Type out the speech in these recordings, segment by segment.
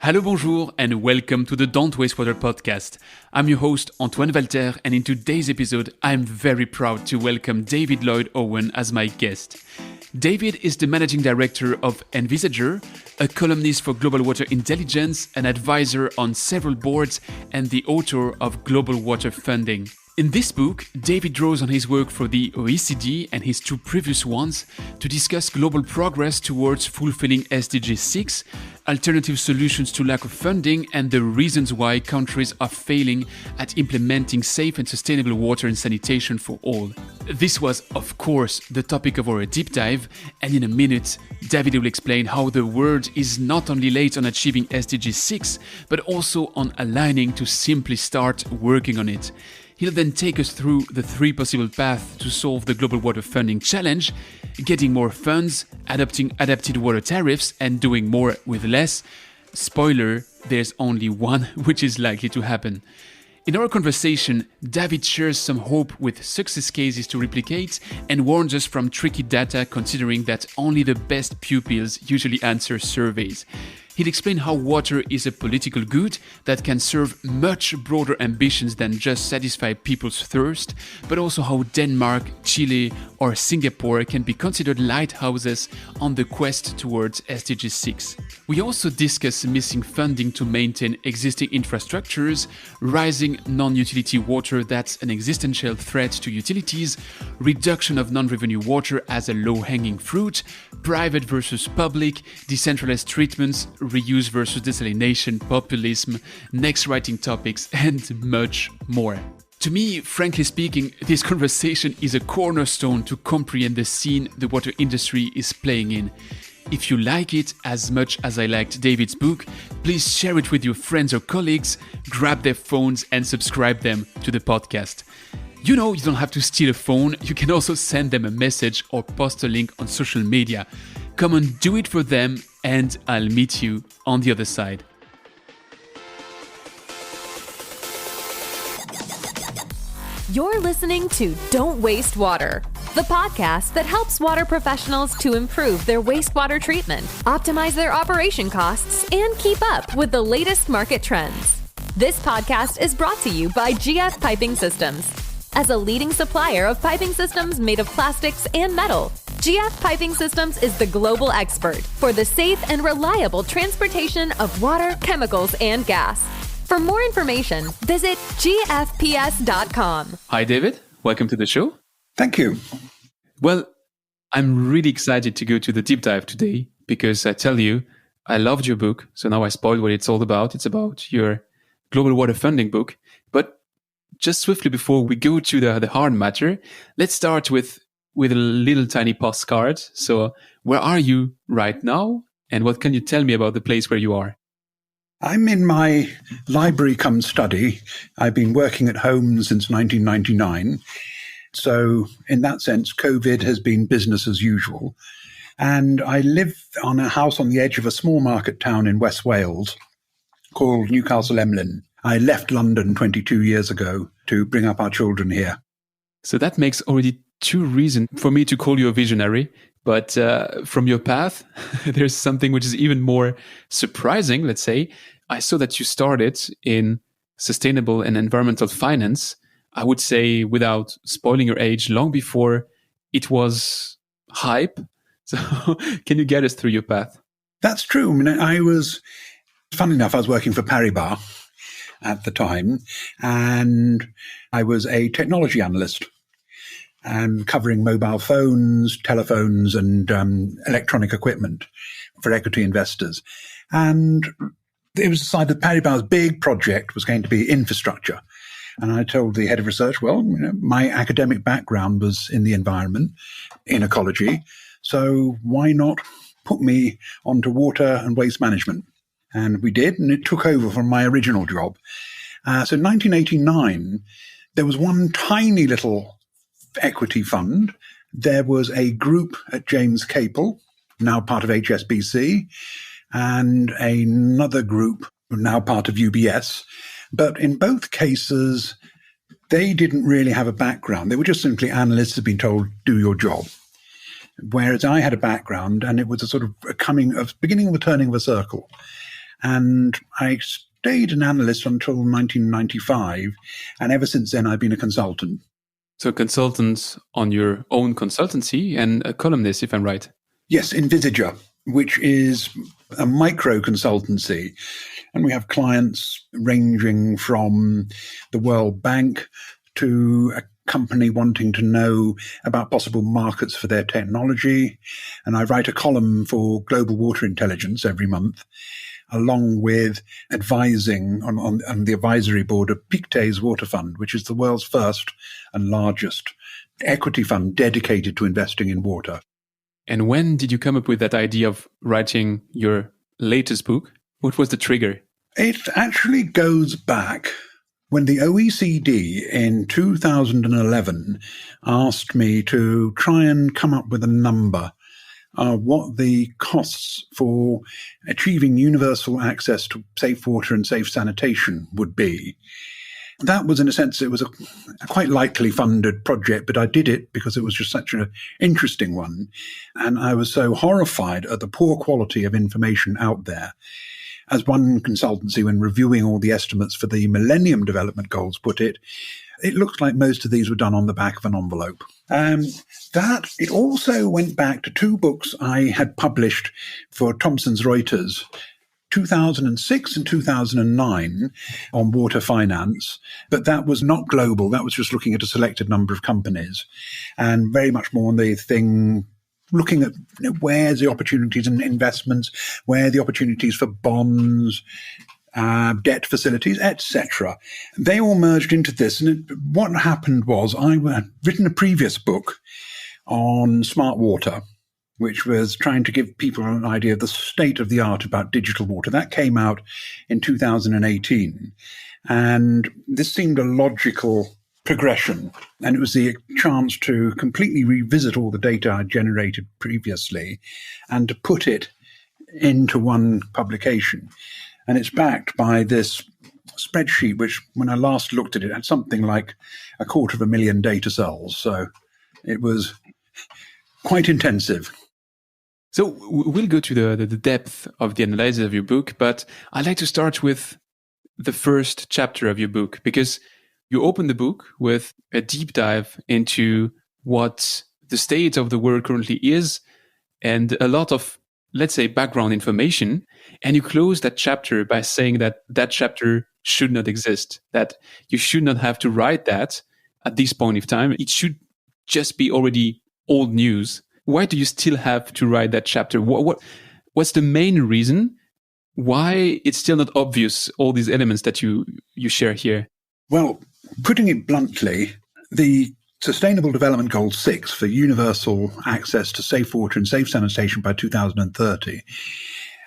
Hello, bonjour, and welcome to the Don't Waste Water podcast. I'm your host, Antoine Walter, and in today's episode, I'm very proud to welcome David Lloyd Owen as my guest. David is the managing director of Envisager, a columnist for global water intelligence, an advisor on several boards, and the author of Global Water Funding. In this book, David draws on his work for the OECD and his two previous ones to discuss global progress towards fulfilling SDG 6, alternative solutions to lack of funding, and the reasons why countries are failing at implementing safe and sustainable water and sanitation for all. This was, of course, the topic of our deep dive, and in a minute, David will explain how the world is not only late on achieving SDG 6, but also on aligning to simply start working on it. He'll then take us through the three possible paths to solve the global water funding challenge: getting more funds, adopting adapted water tariffs, and doing more with less. Spoiler, there's only one which is likely to happen. In our conversation, David shares some hope with success cases to replicate and warns us from tricky data, considering that only the best pupils usually answer surveys. He'll explain how water is a political good that can serve much broader ambitions than just satisfy people's thirst, but also how Denmark, Chile, or Singapore can be considered lighthouses on the quest towards SDG 6. We also discuss missing funding to maintain existing infrastructures, rising non-utility water that's an existential threat to utilities, reduction of non-revenue water as a low-hanging fruit, private versus public, decentralized treatments, reuse versus desalination, populism, next writing topics, and much more. To me, frankly speaking, this conversation is a cornerstone to comprehend the scene the water industry is playing in. If you like it as much as I liked David's book, please share it with your friends or colleagues, grab their phones and subscribe them to the podcast. You know, you don't have to steal a phone, you can also send them a message or post a link on social media. Come and do it for them, and I'll meet you on the other side. You're listening to Don't Waste Water, the podcast that helps water professionals to improve their wastewater treatment, optimize their operation costs, and keep up with the latest market trends. This podcast is brought to you by GF Piping Systems. As a leading supplier of piping systems made of plastics and metal, GF Piping Systems is the global expert for the safe and reliable transportation of water, chemicals, and gas. For more information, visit gfps.com. Hi, David. Welcome to the show. Thank you. Well, I'm really excited to go to the deep dive today because I tell you, I loved your book. So now I spoiled what it's all about. It's about your global water funding book. But just swiftly before we go to the hard matter, let's start with a little tiny postcard. So where are you right now? And what can you tell me about the place where you are? I'm in my library cum study. I've been working at home since 1999. So in that sense, COVID has been business as usual. And I live on a house on the edge of a small market town in West Wales called Newcastle Emlyn. I left London 22 years ago to bring up our children here. So that makes already two reasons for me to call you a visionary. But from your path, there's something which is even more surprising, let's say. I saw that you started in sustainable and environmental finance, I would say, without spoiling your age, long before it was hype. So can you get us through your path? That's true. I was, funny enough, I was working for Paribas at the time, and I was a technology analyst and covering mobile phones, telephones, and electronic equipment for equity investors. And it was decided that Paribas' big project was going to be infrastructure. And I told the head of research, well, my academic background was in the environment, in ecology, so why not put me onto water and waste management? And we did, and it took over from my original job. So in 1989, there was one tiny little equity fund. There was a group at James Capel, now part of HSBC, and another group, now part of UBS. But in both cases, they didn't really have a background. They were just simply analysts who had been told, do your job. Whereas I had a background, and it was a sort of beginning of a turning of a circle. And I stayed an analyst until 1995. And ever since then, I've been a consultant. So consultant on your own consultancy and a columnist, if I'm right. Yes, Envisager, which is a micro consultancy. And we have clients ranging from the World Bank to a company wanting to know about possible markets for their technology. And I write a column for Global Water Intelligence every month, along with advising on the advisory board of Pictet's Water Fund, which is the world's first and largest equity fund dedicated to investing in water. And when did you come up with that idea of writing your latest book? What was the trigger? It actually goes back when the OECD in 2011 asked me to try and come up with a number of what the costs for achieving universal access to safe water and safe sanitation would be. That was, in a sense, it was a quite lightly funded project, but I did it because it was just such an interesting one. And I was so horrified at the poor quality of information out there. As one consultancy, when reviewing all the estimates for the Millennium Development Goals, put it, it looks like most of these were done on the back of an envelope. It also went back to two books I had published for Thomson Reuters, 2006 and 2009 on water finance, but that was not global. That was just looking at a selected number of companies and very much more on the thing, looking at where's the opportunities in investments, where are the opportunities for bonds, debt facilities, etc. They all merged into this. And what happened was I had written a previous book on smart water, which was trying to give people an idea of the state of the art about digital water. That came out in 2018. And this seemed a logical progression. And it was the chance to completely revisit all the data I generated previously and to put it into one publication. And it's backed by this spreadsheet, which when I last looked at it, had something like 250,000 data cells. So it was quite intensive. So we'll go to the depth of the analysis of your book, but I'd like to start with the first chapter of your book, because you open the book with a deep dive into what the state of the world currently is and a lot of, let's say, background information. And you close that chapter by saying that that chapter should not exist, that you should not have to write that at this point of time. It should just be already old news. Why do you still have to write that chapter? What's the main reason why it's still not obvious, all these elements that you share here? Well, putting it bluntly, the Sustainable Development Goal 6 for universal access to safe water and safe sanitation by 2030,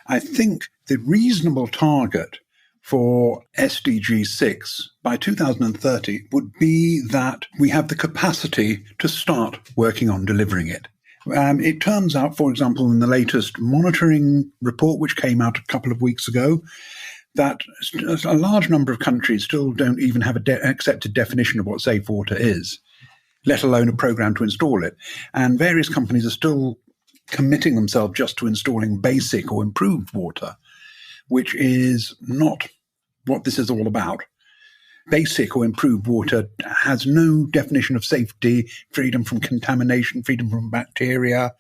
I think the reasonable target for SDG 6 by 2030 would be that we have the capacity to start working on delivering it. It turns out, for example, in the latest monitoring report, which came out a couple of weeks ago, that a large number of countries still don't even have an accepted definition of what safe water is, let alone a program to install it. And various companies are still committing themselves just to installing basic or improved water, which is not what this is all about. Basic or improved water has no definition of safety, freedom from contamination, freedom from bacteria,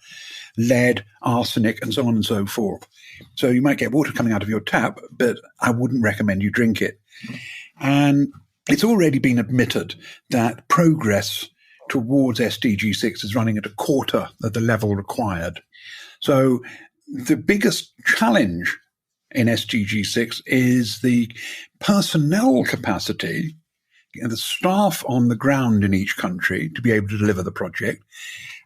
lead, arsenic, and so on and so forth. So you might get water coming out of your tap, but I wouldn't recommend you drink it. And it's already been admitted that progress towards SDG 6 is running at a quarter of the level required. So the biggest challenge in SDG 6 is the personnel capacity, the staff on the ground in each country to be able to deliver the project,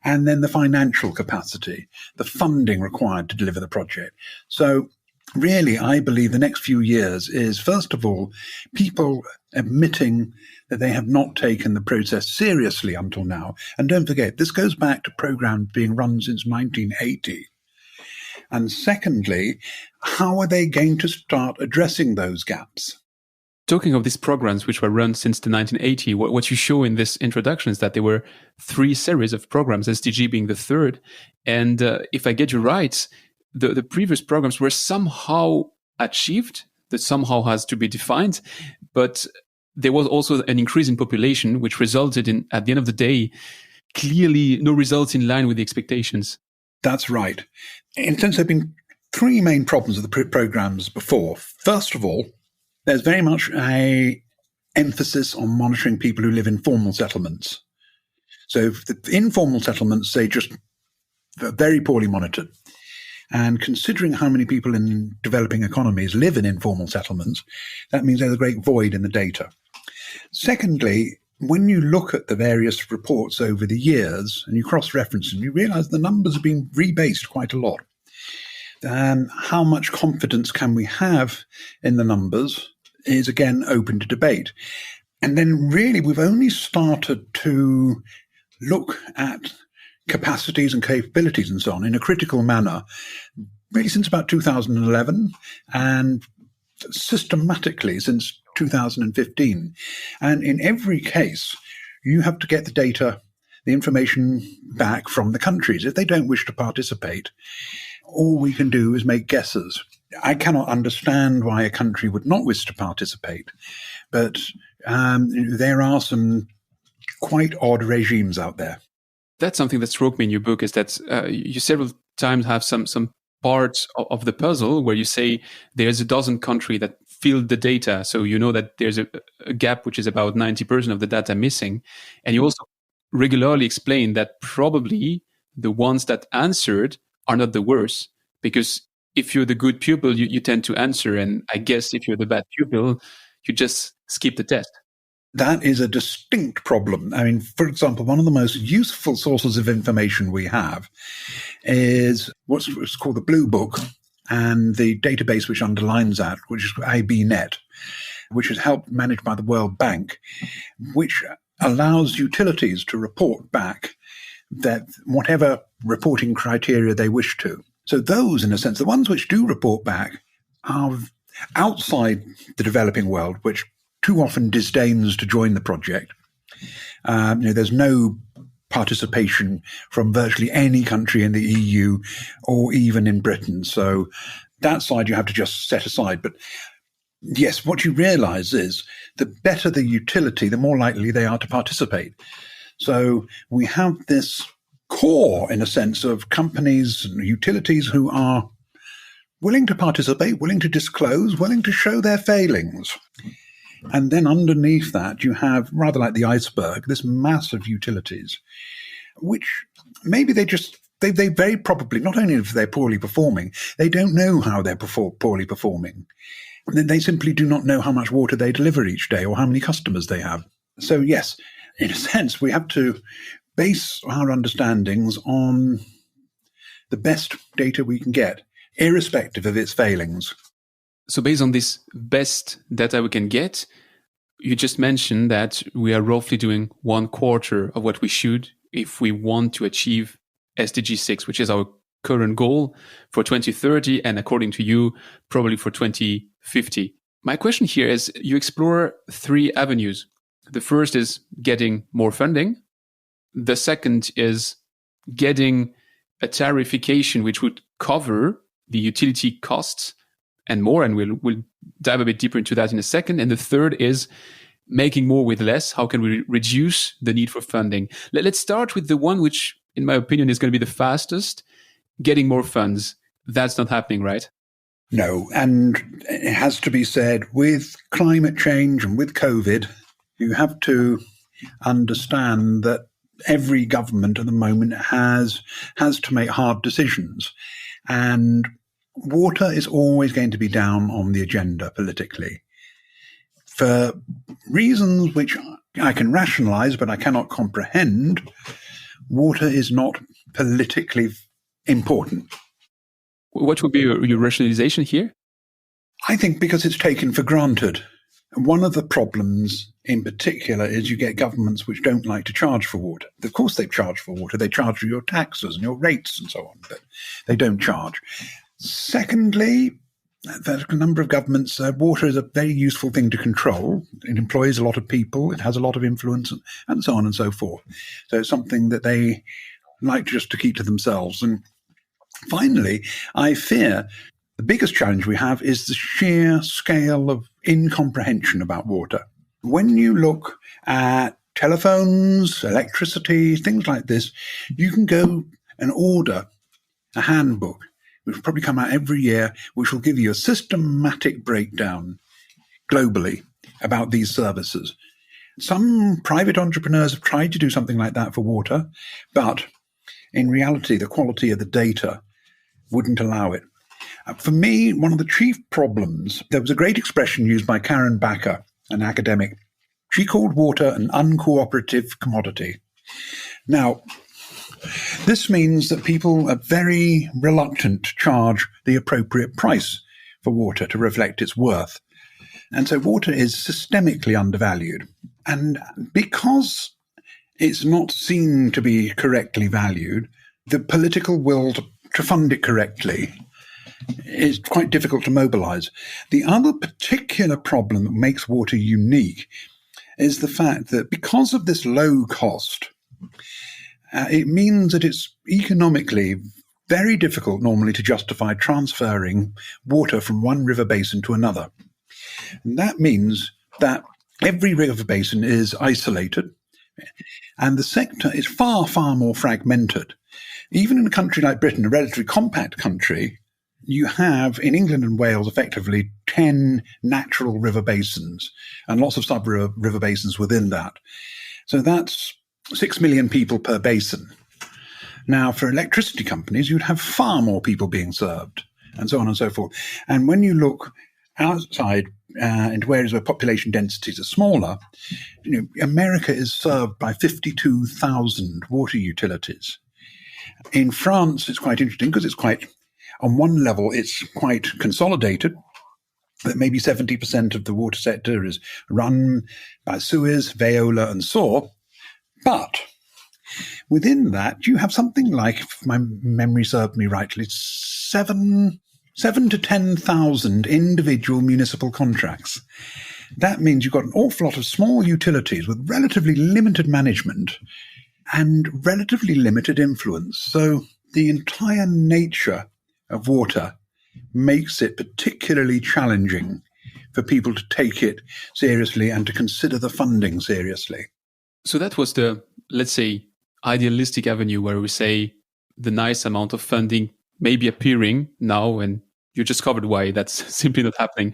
and then the financial capacity, the funding required to deliver the project. So really, I believe the next few years is, first of all, people admitting that they have not taken the process seriously until now. And don't forget, this goes back to programs being run since 1980. And secondly, how are they going to start addressing those gaps? Talking of these programs which were run since the 1980, what you show in this introduction is that there were 3 series of programs, SDG being the third. And if I get you right, the previous programs were somehow achieved that somehow has to be defined. But there was also an increase in population, which resulted in, at the end of the day, clearly no results in line with the expectations. That's right. In a sense, there have been three main problems with the programs before. First of all, there's very much a emphasis on monitoring people who live in formal settlements. So the informal settlements, they just are very poorly monitored. And considering how many people in developing economies live in informal settlements, that means there's a great void in the data. Secondly, when you look at the various reports over the years and you cross-reference them, you realize the numbers have been rebased quite a lot. How much confidence can we have in the numbers is, again, open to debate. And then really we've only started to look at capacities and capabilities and so on in a critical manner, really since about 2011 and systematically since 2015. And in every case, you have to get the data, the information back from the countries. If they don't wish to participate, all we can do is make guesses. I cannot understand why a country would not wish to participate, but there are some quite odd regimes out there. That's something that struck me in your book, is that you several times have some parts of the puzzle where you say there's a dozen countries that filled the data. So you know that there's a gap which is about 90% of the data missing. And you also regularly explain that probably the ones that answered are not the worst, because if you're the good pupil, you tend to answer. And I guess if you're the bad pupil, you just skip the test. That is a distinct problem. I mean, for example, one of the most useful sources of information we have is what's called the Blue Book, and the database which underlines that, which is IBNet, which is helped managed by the World Bank, which allows utilities to report back that whatever reporting criteria they wish to. So those, in a sense, the ones which do report back are outside the developing world, which too often disdains to join the project. There's no participation from virtually any country in the EU or even in Britain. So that side you have to just set aside. But yes, what you realize is the better the utility, the more likely they are to participate. So we have this core, in a sense, of companies and utilities who are willing to participate, willing to disclose, willing to show their failings. And then underneath that, you have, rather like the iceberg, this mass of utilities, which maybe they very probably, not only if they're poorly performing, they don't know how they're poorly performing. They simply do not know how much water they deliver each day or how many customers they have. So yes, in a sense, we have to base our understandings on the best data we can get, irrespective of its failings. So based on this best data we can get, you just mentioned that we are roughly doing 1/4 of what we should if we want to achieve SDG 6, which is our current goal for 2030, and according to you, probably for 2050. My question here is, you explore three avenues. The first is getting more funding. The second is getting a tarification which would cover the utility costs and more, and we'll dive a bit deeper into that in a second. And the third is making more with less. How can we reduce the need for funding? Let's start with the one which, in my opinion, is going to be the fastest, getting more funds. That's not happening, right? No, and it has to be said, with climate change and with COVID, you have to understand that every government at the moment has to make hard decisions. And water is always going to be down on the agenda politically. For reasons which I can rationalize, but I cannot comprehend, water is not politically important. What would be your rationalization here? I think because it's taken for granted. One of the problems in particular is you get governments which don't like to charge for water. Of course they charge for water. They charge for your taxes and your rates and so on, but they don't charge. Secondly, there's a number of governments, water is a very useful thing to control. It employs a lot of people. It has a lot of influence and so on and so forth. So it's something that they like just to keep to themselves. And finally, I fear The biggest challenge we have is the sheer scale of incomprehension about water. When you look at telephones, electricity, things like this, you can go and order a handbook, which will probably come out every year, which will give you a systematic breakdown globally about these services. Some private entrepreneurs have tried to do something like that for water, but in reality, the quality of the data wouldn't allow it. For me, one of the chief problems, there was a great expression used by Karen Backer, an academic. She called water an uncooperative commodity. Now, this means that people are very reluctant to charge the appropriate price for water to reflect its worth. And so water is systemically undervalued. And because it's not seen to be correctly valued, the political will to fund it correctly is quite difficult to mobilize. The other particular problem that makes water unique is the fact that because of this low cost, it means that it's economically very difficult normally to justify transferring water from one river basin to another. And that means that every river basin is isolated, and the sector is far, far more fragmented. Even in a country like Britain, a relatively compact country, you have in England and Wales effectively 10 natural river basins and lots of sub-river basins within that. So that's 6 million people per basin. Now, for electricity companies, you'd have far more people being served, and so on and so forth. And when you look outside into areas where population densities are smaller, America is served by 52,000 water utilities. In France, it's quite interesting because on one level, it's quite consolidated, that maybe 70% of the water sector is run by Suez, Veolia, and SOR. But within that, you have something like, if my memory served me rightly, 7 to 10,000 individual municipal contracts. That means you've got an awful lot of small utilities with relatively limited management and relatively limited influence. So the entire nature of water makes it particularly challenging for people to take it seriously and to consider the funding seriously. So that was the, let's say, idealistic avenue where we say the nice amount of funding may be appearing now, and you just covered why that's simply not happening.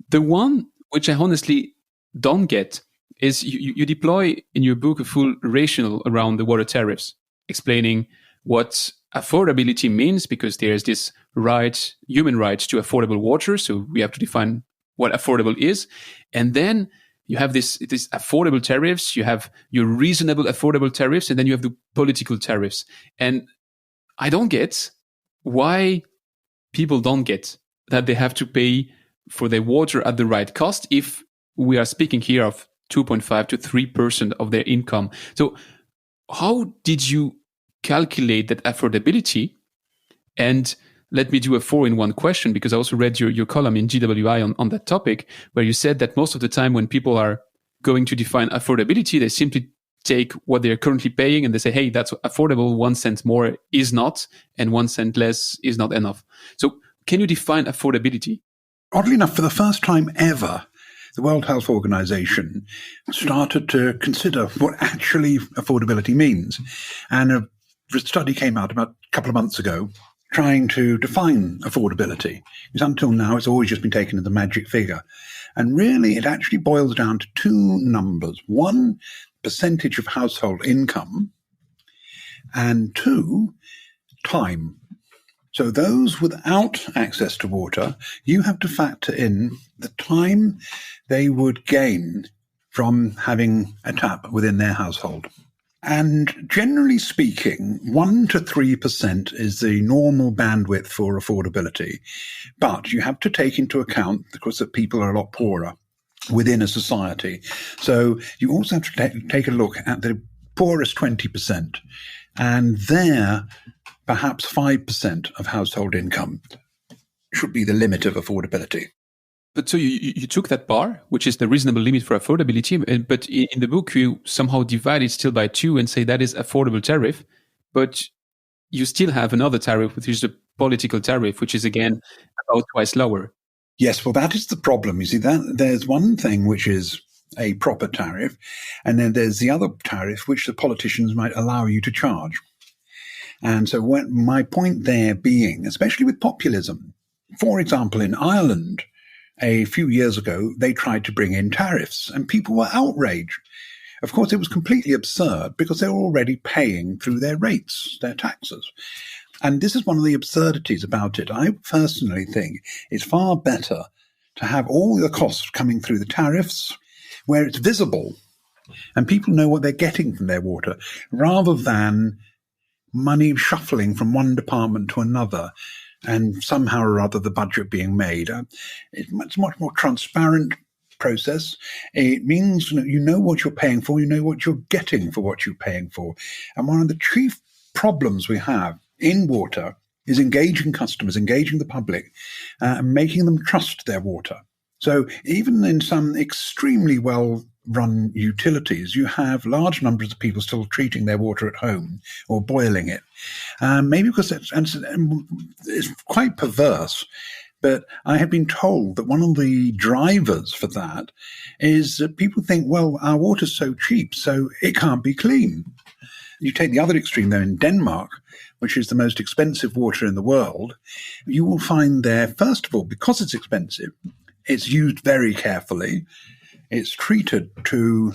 The one which I honestly don't get is you deploy in your book a full rationale around the water tariffs, explaining what affordability means, because there's this right, human right to affordable water. So we have to define what affordable is. And then you have this affordable tariffs, you have your reasonable affordable tariffs, and then you have the political tariffs. And I don't get why people don't get that they have to pay for their water at the right cost if we are speaking here of 2.5 to 3% of their income. So how did you calculate that affordability? And let me do a 4-in-1 question, because I also read your column in GWI on that topic, where you said that most of the time when people are going to define affordability, they simply take what they're currently paying and they say, hey, that's affordable. 1 cent more is not, and 1 cent less is not enough. So can you define affordability? Oddly enough, for the first time ever, the World Health Organization started to consider what actually affordability means. And a study came out about a couple of months ago trying to define affordability. Because until now, it's always just been taken as a magic figure. And really, it actually boils down to two numbers. One, percentage of household income, and two, time. So those without access to water, you have to factor in the time they would gain from having a tap within their household. And generally speaking, 1 to 3% is the normal bandwidth for affordability. But you have to take into account, because that people are a lot poorer within a society. So you also have to take a look at the poorest 20%. And there, perhaps 5% of household income should be the limit of affordability. But so you took that bar, which is the reasonable limit for affordability, but in the book you somehow divide it still by 2 and say that is affordable tariff, but you still have another tariff, which is the political tariff, which is again about twice lower. Yes, well, that is the problem. You see, that there's one thing which is a proper tariff, and then there's the other tariff which the politicians might allow you to charge. And so my point there being, especially with populism, for example, in Ireland, a few years ago, they tried to bring in tariffs and people were outraged. Of course, it was completely absurd because they were already paying through their rates, their taxes. And this is one of the absurdities about it. I personally think it's far better to have all the costs coming through the tariffs where it's visible and people know what they're getting from their water, rather than money shuffling from one department to another and somehow or other the budget being made. It's much more transparent process. It means you know what you're paying for, you know what you're getting for what you're paying for. And one of the chief problems we have in water is engaging customers, engaging the public, and making them trust their water. So even in some extremely well-run utilities, you have large numbers of people still treating their water at home or boiling it. Maybe because it's quite perverse, but I have been told that one of the drivers for that is that people think, well, our water's so cheap, so it can't be clean. You take the other extreme, though, in Denmark, which is the most expensive water in the world, you will find there, first of all, because it's expensive, it's used very carefully. It's treated to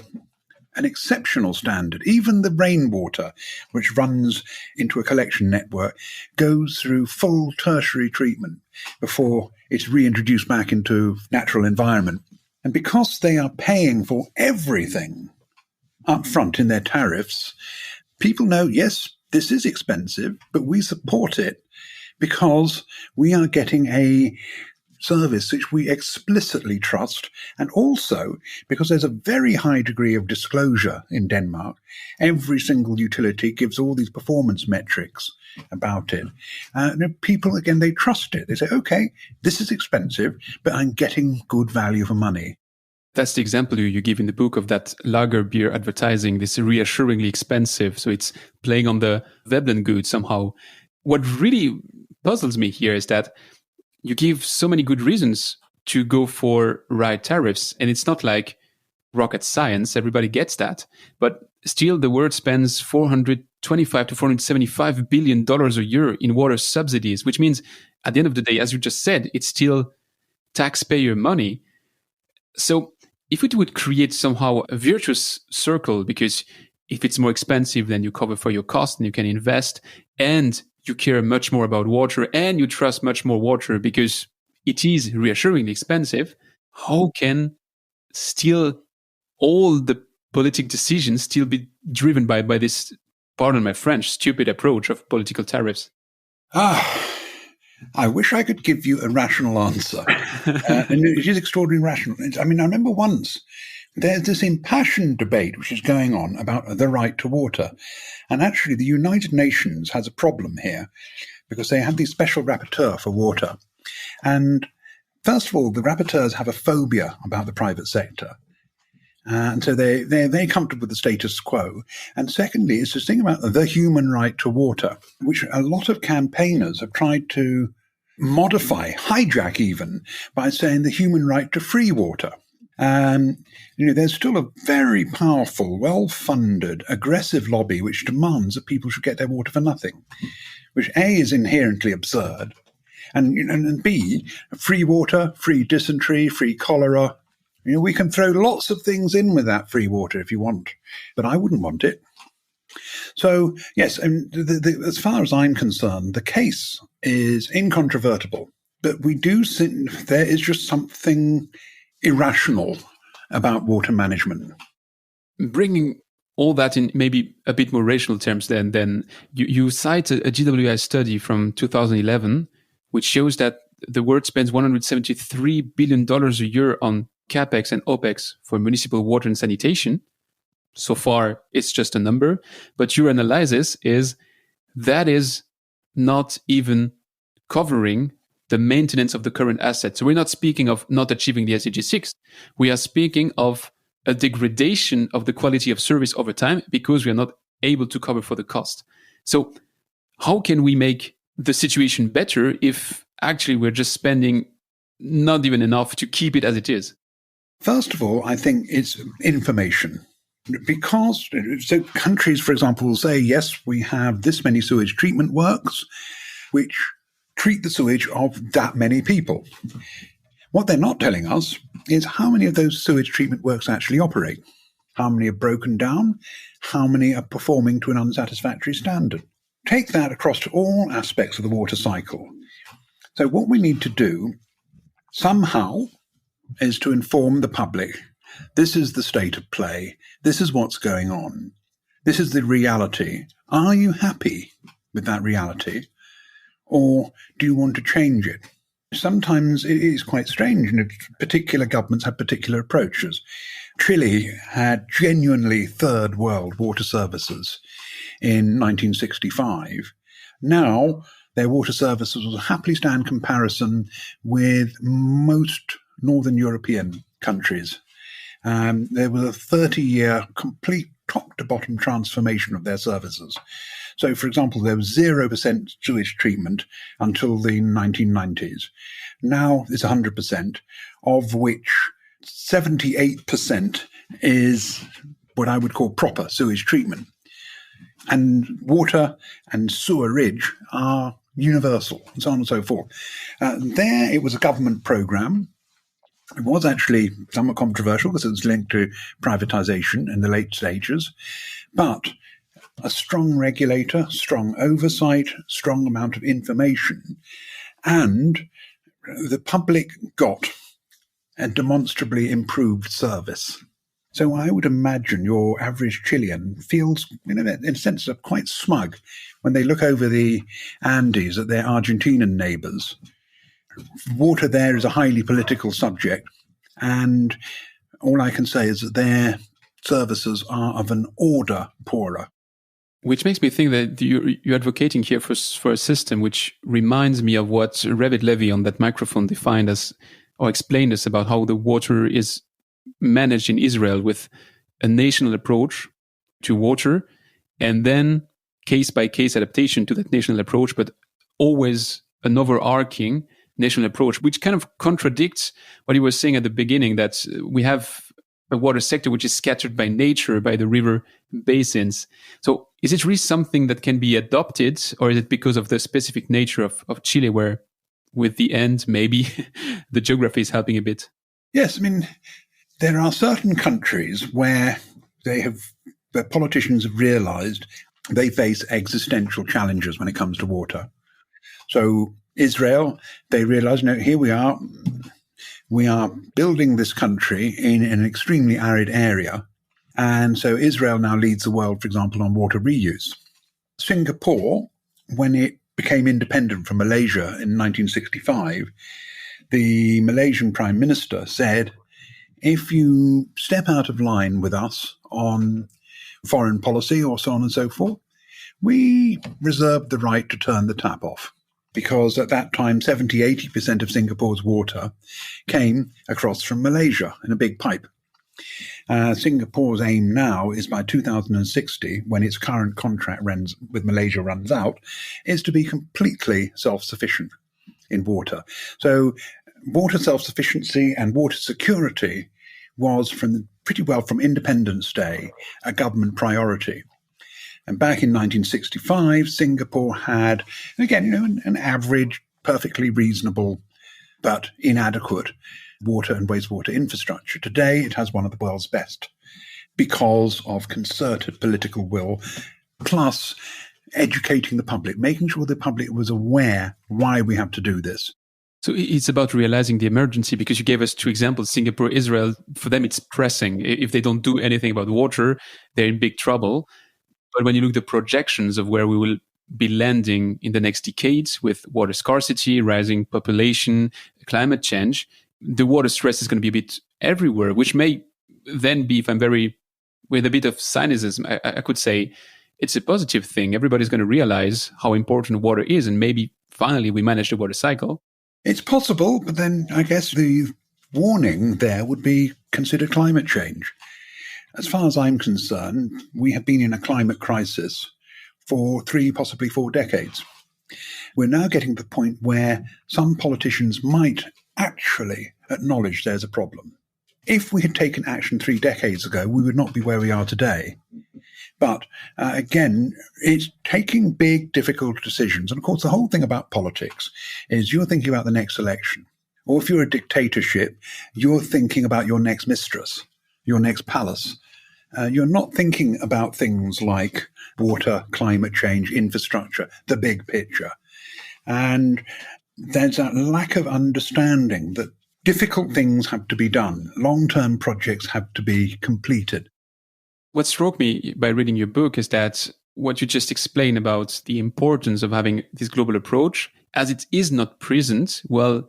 an exceptional standard. Even the rainwater, which runs into a collection network, goes through full tertiary treatment before it's reintroduced back into natural environment. And because they are paying for everything up front in their tariffs, people know, yes, this is expensive, but we support it because we are getting a service which we explicitly trust, and also because there's a very high degree of disclosure in Denmark. Every single utility gives all these performance metrics about it. People, again, they trust it. They say, okay, this is expensive, but I'm getting good value for money. That's the example you give in the book of that lager beer advertising, this reassuringly expensive. So it's playing on the Veblen good somehow. What really puzzles me here is that you give so many good reasons to go for right tariffs. And it's not like rocket science. Everybody gets that. But still, the world spends $425 to $475 billion a year in water subsidies, which means at the end of the day, as you just said, it's still taxpayer money. So if it would create somehow a virtuous circle, because if it's more expensive, then you cover for your cost and you can invest, and you care much more about water and you trust much more water because it is reassuringly expensive, how can still all the politic decisions still be driven by this, pardon my French, stupid approach of political tariffs? I wish I could give you a rational answer. And it is extraordinarily rational. I remember once there's this impassioned debate which is going on about the right to water. And actually, the United Nations has a problem here because they have the special rapporteur for water. And first of all, the rapporteurs have a phobia about the private sector. And so they're comfortable with the status quo. And secondly, it's this thing about the human right to water, which a lot of campaigners have tried to modify, hijack even, by saying the human right to free water. There's still a very powerful, well-funded, aggressive lobby which demands that people should get their water for nothing, which A, is inherently absurd, and B, free water, free dysentery, free cholera. We can throw lots of things in with that free water if you want, but I wouldn't want it. So, yes, as far as I'm concerned, the case is incontrovertible, but we do think there is just something irrational about water management. Bringing all that in maybe a bit more rational terms, then you cite a GWI study from 2011, which shows that the world spends $173 billion a year on CapEx and OpEx for municipal water and sanitation. So far, it's just a number. But your analysis is that is not even covering the maintenance of the current assets. So we're not speaking of not achieving the SDG 6. We are speaking of a degradation of the quality of service over time because we are not able to cover for the cost. So how can we make the situation better if actually we're just spending not even enough to keep it as it is? First of all, I think it's information. Because, so countries, for example, will say, yes, we have this many sewage treatment works, which treat the sewage of that many people. What they're not telling us is how many of those sewage treatment works actually operate, how many are broken down, how many are performing to an unsatisfactory standard. Take that across to all aspects of the water cycle. So what we need to do somehow is to inform the public. This is the state of play. This is what's going on. This is the reality. Are you happy with that reality? Or do you want to change it? Sometimes it is quite strange. Particular governments have particular approaches. Chile had genuinely third world water services in 1965. Now, their water services will happily stand comparison with most Northern European countries. There was a 30-year complete top-to-bottom transformation of their services. So, for example, there was 0% sewage treatment until the 1990s. Now it's 100%, of which 78% is what I would call proper sewage treatment. And water and sewerage are universal, and so on and so forth. There, it was a government program. It was actually somewhat controversial because it was linked to privatization in the late stages, but a strong regulator, strong oversight, strong amount of information, and the public got a demonstrably improved service. So I would imagine your average Chilean feels, in a sense, quite smug when they look over the Andes at their Argentinian neighbors. Water there is a highly political subject, and all I can say is that their services are of an order poorer. Which makes me think that you're advocating here for a system which reminds me of what David Levy on that microphone defined as, or explained us about how the water is managed in Israel with a national approach to water and then case-by-case adaptation to that national approach, but always an overarching national approach, which kind of contradicts what you were saying at the beginning, that we have a water sector which is scattered by nature, by the river basins. So is it really something that can be adopted, or is it because of the specific nature of Chile, where with the end, maybe the geography is helping a bit? Yes, I mean, there are certain countries where the politicians have realized they face existential challenges when it comes to water. So Israel, they realize, no, here we are building this country in an extremely arid area. And so Israel now leads the world, for example, on water reuse. Singapore, when it became independent from Malaysia in 1965, the Malaysian Prime Minister said, if you step out of line with us on foreign policy or so on and so forth, we reserve the right to turn the tap off. Because at that time, 70-80% of Singapore's water came across from Malaysia in a big pipe. Singapore's aim now is by 2060, when its current contract with Malaysia runs out, is to be completely self-sufficient in water. So water self-sufficiency and water security was pretty well from Independence Day a government priority. And back in 1965, Singapore had, again, an average, perfectly reasonable, but inadequate water and wastewater infrastructure. Today, it has one of the world's best because of concerted political will, plus educating the public, making sure the public was aware why we have to do this. So it's about realizing the emergency, because you gave us two examples, Singapore, Israel. For them, it's pressing. If they don't do anything about water, they're in big trouble. But when you look at the projections of where we will be landing in the next decades with water scarcity, rising population, climate change, the water stress is going to be a bit everywhere, which may then be, if I'm with a bit of cynicism, I could say it's a positive thing. Everybody's going to realize how important water is, and maybe finally we manage the water cycle. It's possible, but then I guess the warning there would be consider climate change. As far as I'm concerned, we have been in a climate crisis for 3, possibly 4 decades. We're now getting to the point where some politicians might actually acknowledge there's a problem. If we had taken action 3 decades ago, we would not be where we are today. But again, it's taking big, difficult decisions. And of course, the whole thing about politics is you're thinking about the next election. Or if you're a dictatorship, you're thinking about your next mistress, your next palace. You're not thinking about things like water, climate change, infrastructure, the big picture. And there's that lack of understanding that difficult things have to be done. Long-term projects have to be completed. What struck me by reading your book is that what you just explained about the importance of having this global approach, as it is not present, well,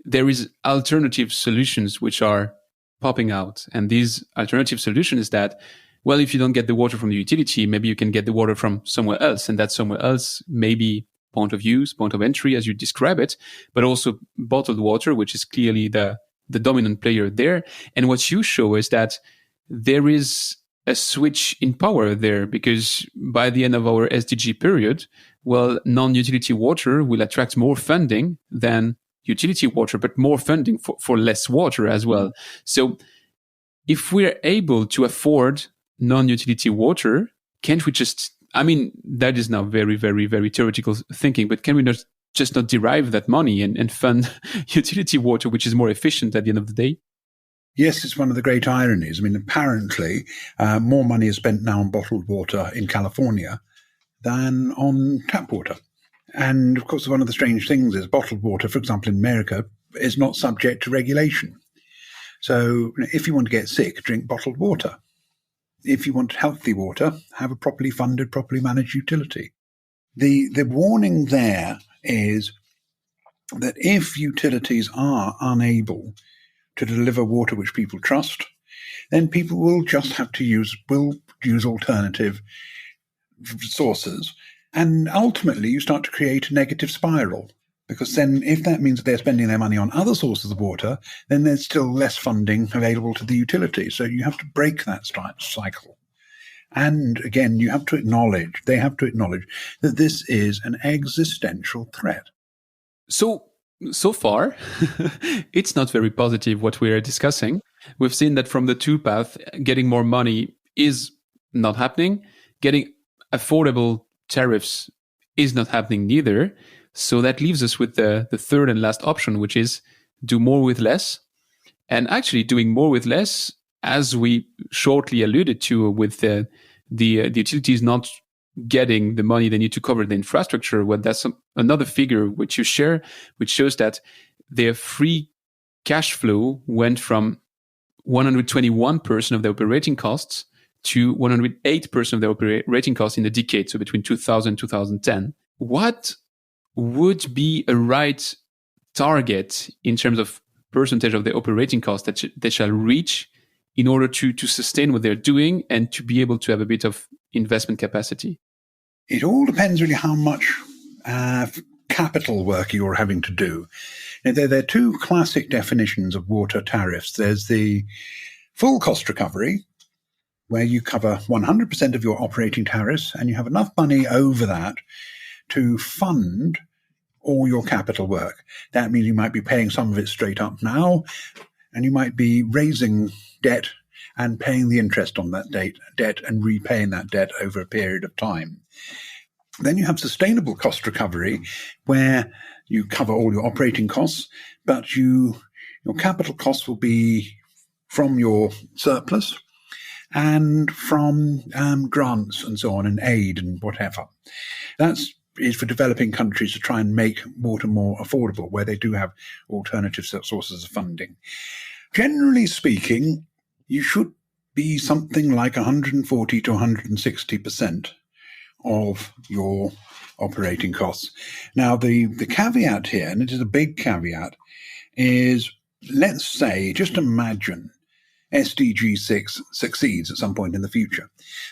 there is alternative solutions which are popping out. And these alternative solutions is that, well, if you don't get the water from the utility, maybe you can get the water from somewhere else. And that somewhere else may be point of use, point of entry, as you describe it, but also bottled water, which is clearly the dominant player there. And what you show is that there is a switch in power there, because by the end of our SDG period, well, non-utility water will attract more funding than utility water, but more funding for less water as well. So if we're able to afford non-utility water, can't we just, I mean, that is now very, very, very theoretical thinking, but can we not just not derive that money and fund utility water, which is more efficient at the end of the day? Yes, it's one of the great ironies. I mean, apparently, more money is spent now on bottled water in California than on tap water. And of course, one of the strange things is bottled water, for example, in America, is not subject to regulation. So if you want to get sick, drink bottled water. If you want healthy water, have a properly funded, properly managed utility. The warning there is that if utilities are unable to deliver water which people trust, then people will just have to use alternative sources. And ultimately, you start to create a negative spiral, because then if that means that they're spending their money on other sources of water, then there's still less funding available to the utility. So you have to break that cycle. And again, they have to acknowledge that this is an existential threat. So far, it's not very positive what we are discussing. We've seen that from the two paths, getting more money is not happening. Getting affordable tariffs is not happening neither. So that leaves us with the third and last option, which is do more with less. And actually doing more with less, as we shortly alluded to with the utilities not getting the money they need to cover the infrastructure. Well, that's another figure which you share, which shows that their free cash flow went from 121% of their operating costs to 108% of their operating costs in the decade, so between 2000 and 2010. What would be a right target in terms of percentage of the operating costs that they shall reach in order to sustain what they're doing and to be able to have a bit of investment capacity? It all depends really how much capital work you're having to do. Now, there are two classic definitions of water tariffs. There's the full cost recovery, where you cover 100% of your operating tariffs and you have enough money over that to fund all your capital work. That means you might be paying some of it straight up now, and you might be raising debt and paying the interest on that debt and repaying that debt over a period of time. Then you have sustainable cost recovery, where you cover all your operating costs, but your capital costs will be from your surplus and from grants and so on, and aid and whatever. That is for developing countries to try and make water more affordable, where they do have alternative sources of funding. Generally speaking, you should be something like 140 to 160% of your operating costs. Now, the caveat here, and it is a big caveat, is let's say, just imagine SDG 6 succeeds at some point in the future.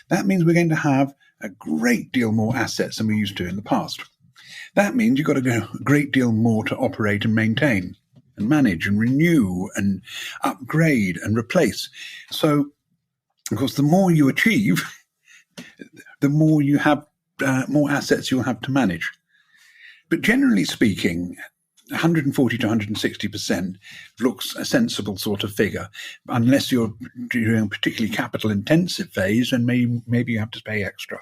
That means we're going to have a great deal more assets than we used to in the past. That means you've got to go a great deal more to operate and maintain and manage and renew and upgrade and replace. So, of course, the more you achieve, the more you have, more assets you'll have to manage. But generally speaking, 140 to 160% looks a sensible sort of figure, unless you're doing a particularly capital intensive phase, and maybe you have to pay extra.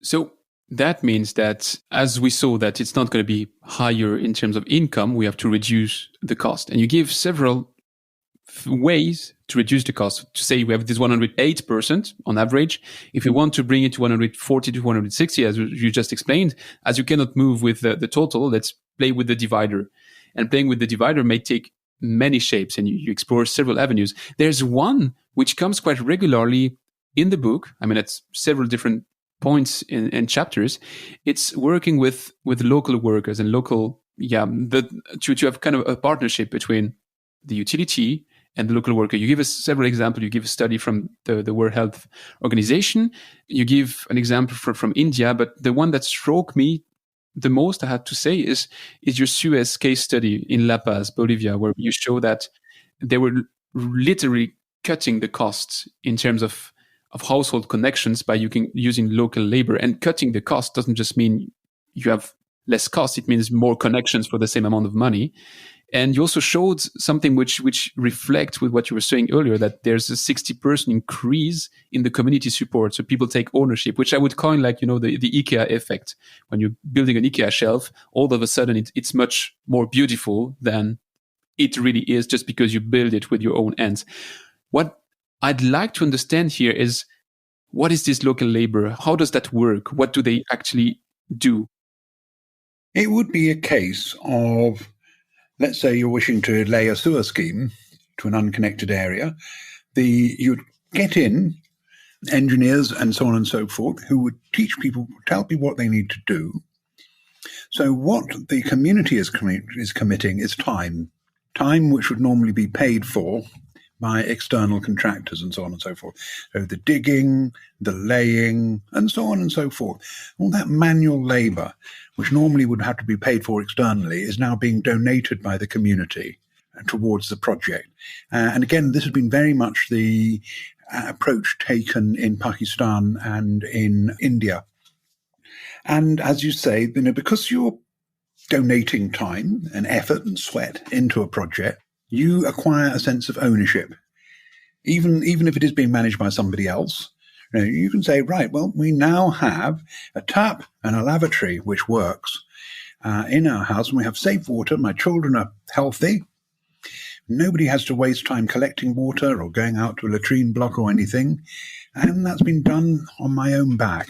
So that means that, as we saw, that it's not going to be higher in terms of income, we have to reduce the cost. And you give several ways to reduce the cost. To say we have this 108% on average. If you want to bring it to 140 to 160, as you just explained, as you cannot move with the total, let's play with the divider. And playing with the divider may take many shapes, and you explore several avenues. There's one which comes quite regularly in the book. I mean, at several different points in chapters. It's working with local workers and local, to have kind of a partnership between the utility and the local worker. You give us several examples. You give a study from the World Health Organization. You give an example from India, but the one that struck me the most, I had to say, is your Suez case study in La Paz, Bolivia, where you show that they were literally cutting the costs in terms of household connections by using local labor. And cutting the cost doesn't just mean you have less cost, it means more connections for the same amount of money. And you also showed something which reflects with what you were saying earlier, that there's a 60% increase in the community support. So people take ownership, which I would coin like, the IKEA effect. When you're building an IKEA shelf, all of a sudden it's much more beautiful than it really is just because you build it with your own hands. What I'd like to understand here is, what is this local labor? How does that work? What do they actually do? It would be a case of, let's say you're wishing to lay a sewer scheme to an unconnected area. You'd get in engineers and so on and so forth who would teach people, tell people what they need to do. So what the community is committing is time which would normally be paid for by external contractors and so on and so forth. So the digging, the laying, and so on and so forth. All that manual labor, which normally would have to be paid for externally, is now being donated by the community towards the project. And again, this has been very much the approach taken in Pakistan and in India. And as you say, because you're donating time and effort and sweat into a project, you acquire a sense of ownership. Even if it is being managed by somebody else, you can say, right, well, we now have a tap and a lavatory which works in our house, and we have safe water. My children are healthy. Nobody has to waste time collecting water or going out to a latrine block or anything. And that's been done on my own back.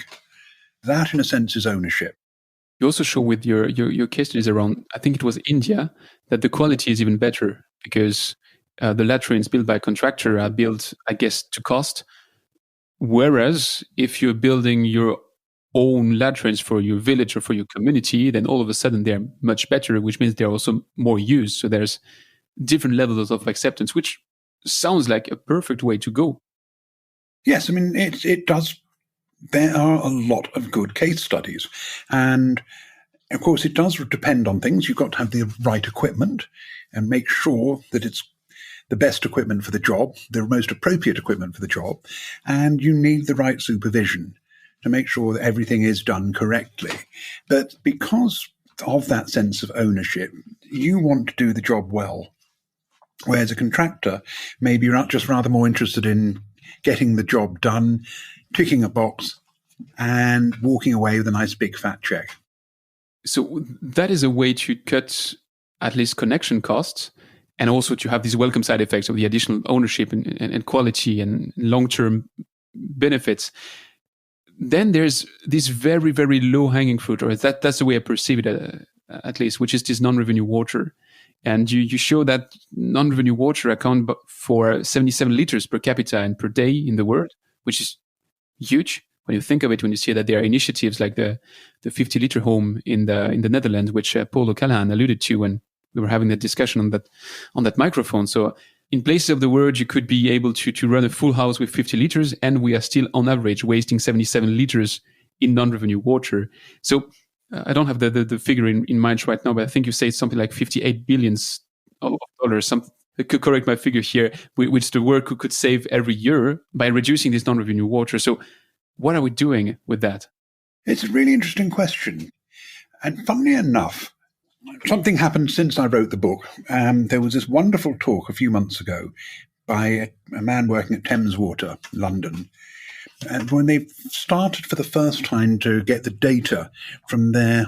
That, in a sense, is ownership. You also show with your case studies around, I think it was India, that the quality is even better because the latrines built by a contractor are built, I guess, to cost. Whereas if you're building your own latrines for your village or for your community, then all of a sudden they're much better, which means they're also more used. So there's different levels of acceptance, which sounds like a perfect way to go. Yes, I mean, it does. There are a lot of good case studies. And of course, it does depend on things. You've got to have the right equipment and make sure that it's the best equipment for the job, the most appropriate equipment for the job. And you need the right supervision to make sure that everything is done correctly. But because of that sense of ownership, you want to do the job well. Whereas a contractor, maybe you're just rather more interested in getting the job done, ticking a box, and walking away with a nice big fat check. So that is a way to cut at least connection costs, and also to have these welcome side effects of the additional ownership and quality and long-term benefits. Then there's this very, very low-hanging fruit, or that's the way I perceive it at least, which is this non-revenue water. And you show that non-revenue water account for 77 liters per capita and per day in the world, which is huge when you think of it, when you see that there are initiatives like the 50-liter home in the Netherlands, which Paul O'Callaghan alluded to when we were having that discussion on that microphone. So in places of the world, you could be able to run a full house with 50 liters, and we are still on average wasting 77 liters in non-revenue water. So I don't have the figure in mind right now, but I think you say it's something like $58 billion. I could correct my figure here, which the worker could save every year by reducing this non-revenue water. So what are we doing with that? It's a really interesting question. And funnily enough, something happened since I wrote the book. There was this wonderful talk a few months ago by a man working at Thames Water, London. And when they started for the first time to get the data from their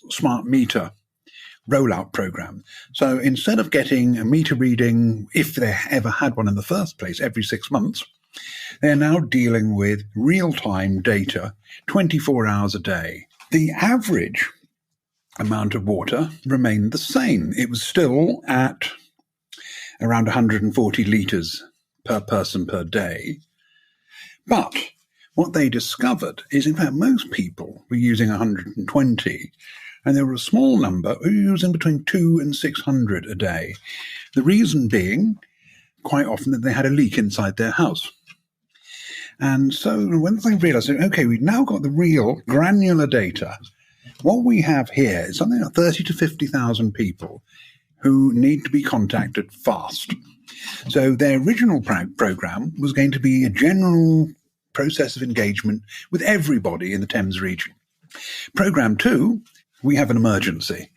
smart meter rollout program. So instead of getting a meter reading, if they ever had one in the first place, every 6 months, they're now dealing with real-time data 24 hours a day. The average amount of water remained the same. It was still at around 140 litres per person per day. But what they discovered is, in fact, most people were using 120, and there were a small number who were using between 200 and 600 a day. The reason being, quite often, that they had a leak inside their house. And so when they realized, okay, we've now got the real granular data, what we have here is something like 30 to 50,000 people who need to be contacted fast. So their original program was going to be a general process of engagement with everybody in the Thames region. Program 2, we have an emergency.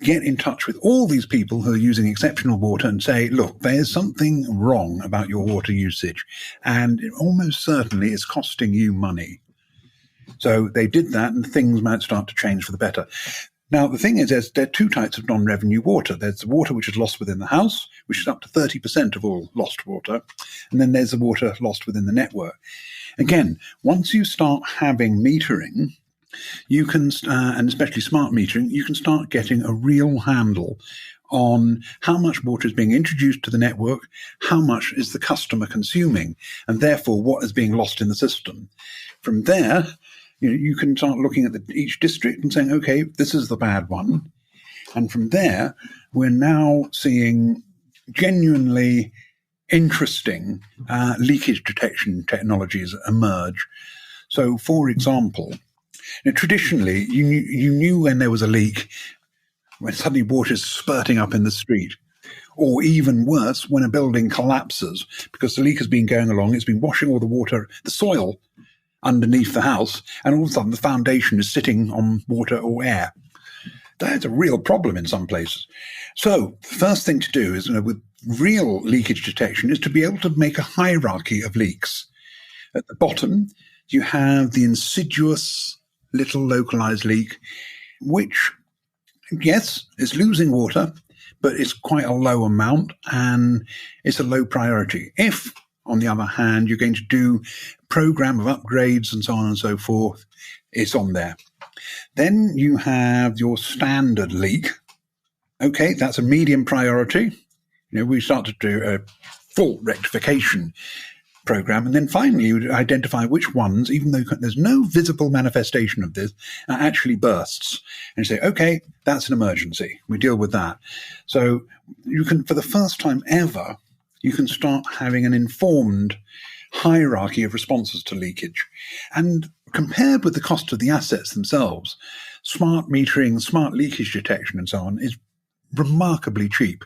Get in touch with all these people who are using exceptional water and say, look, there's something wrong about your water usage, and it almost certainly is costing you money. So they did that, and things might start to change for the better. Now, the thing is, there are two types of non-revenue water. There's the water which is lost within the house, which is up to 30% of all lost water. And then there's the water lost within the network. Again, once you start having metering, you can, and especially smart metering, you can start getting a real handle on how much water is being introduced to the network, how much is the customer consuming, and therefore what is being lost in the system. From there, you can start looking at each district and saying, okay, this is the bad one. And from there, we're now seeing genuinely interesting leakage detection technologies emerge. So, for example, traditionally, you knew when there was a leak, when suddenly water is spurting up in the street. Or even worse, when a building collapses because the leak has been going along, it's been washing all the water, the soil underneath the house, and all of a sudden the foundation is sitting on water or air. That's a real problem in some places. So the first thing to do is, with real leakage detection, is to be able to make a hierarchy of leaks. At the bottom, you have the insidious little localized leak, which, yes, is losing water, but it's quite a low amount and it's a low priority. If, on the other hand, you're going to do a program of upgrades and so on and so forth, it's on there. Then you have your standard leak. Okay, that's a medium priority. We start to do a full rectification program. And then finally, you identify which ones, even though there's no visible manifestation of this, are actually bursts. And you say, okay, that's an emergency. We deal with that. So you can, for the first time ever, you can start having an informed hierarchy of responses to leakage. And compared with the cost of the assets themselves, smart metering, smart leakage detection and so on is remarkably cheap.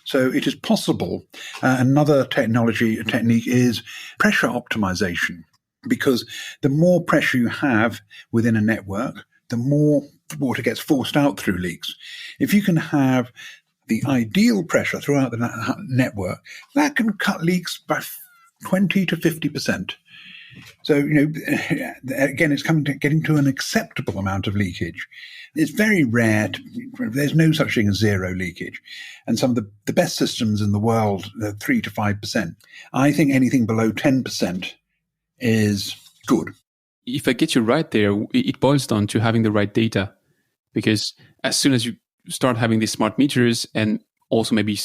So it is possible. Another technique is pressure optimization, because the more pressure you have within a network, the more water gets forced out through leaks. If you can have the ideal pressure throughout the network, that can cut leaks by 20 to 50%. So, again, it's getting to an acceptable amount of leakage. It's very rare. There's no such thing as zero leakage. And some of the best systems in the world are 3 to 5%. I think anything below 10% is good. If I get you right there, it boils down to having the right data. Because as soon as you start having these smart meters and also maybe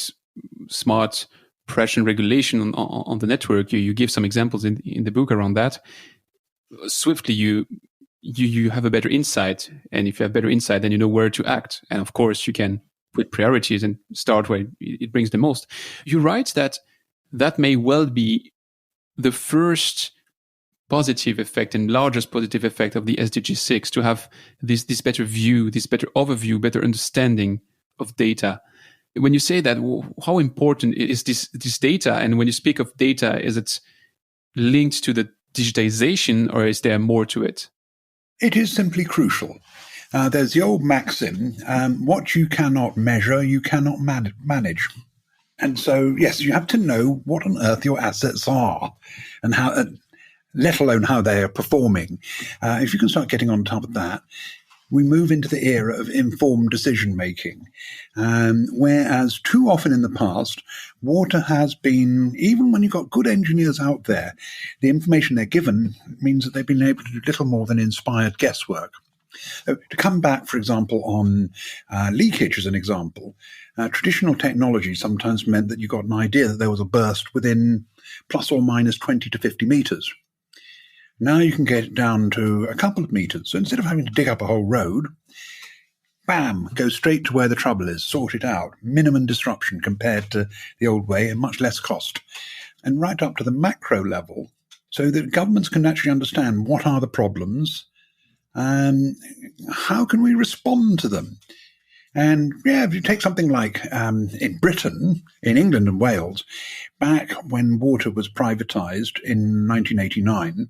smart pressure regulation on the network, you give some examples in the book around that. Swiftly, you have a better insight, and if you have better insight, then you know where to act. And of course, you can put priorities and start where it brings the most. You write that may well be the first positive effect and largest positive effect of the SDG 6, to have this better view, this better overview, better understanding of data. When you say that, how important is this data? And when you speak of data, is it linked to the digitization, or is there more to it? It is simply crucial. There's the old maxim, what you cannot measure, you cannot manage. And so, yes, you have to know what on earth your assets are and how, let alone how they are performing. If you can start getting on top of that, we move into the era of informed decision-making, whereas too often in the past, water has been, even when you've got good engineers out there, the information they're given means that they've been able to do little more than inspired guesswork. So to come back, for example, on leakage as an example, traditional technology sometimes meant that you got an idea that there was a burst within plus or minus 20 to 50 meters. Now you can get it down to a couple of meters. So instead of having to dig up a whole road, bam, go straight to where the trouble is, sort it out. Minimum disruption compared to the old way and much less cost. And right up to the macro level, so that governments can actually understand what are the problems, how can we respond to them? And yeah, if you take something like in Britain, in England and Wales, back when water was privatised in 1989,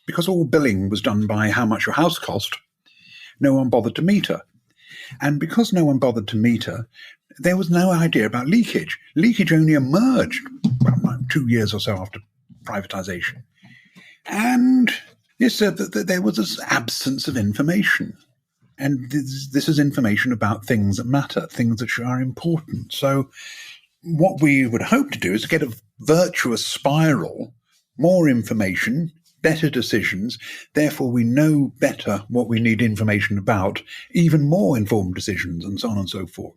because all billing was done by how much your house cost, no one bothered to meter. And because no one bothered to meter, there was no idea about leakage. Leakage only emerged 2 years or so after privatisation. And this said that there was this absence of information. And this is information about things that matter, things that are important. So what we would hope to do is get a virtuous spiral, more information, better decisions. Therefore, we know better what we need information about, even more informed decisions, and so on and so forth.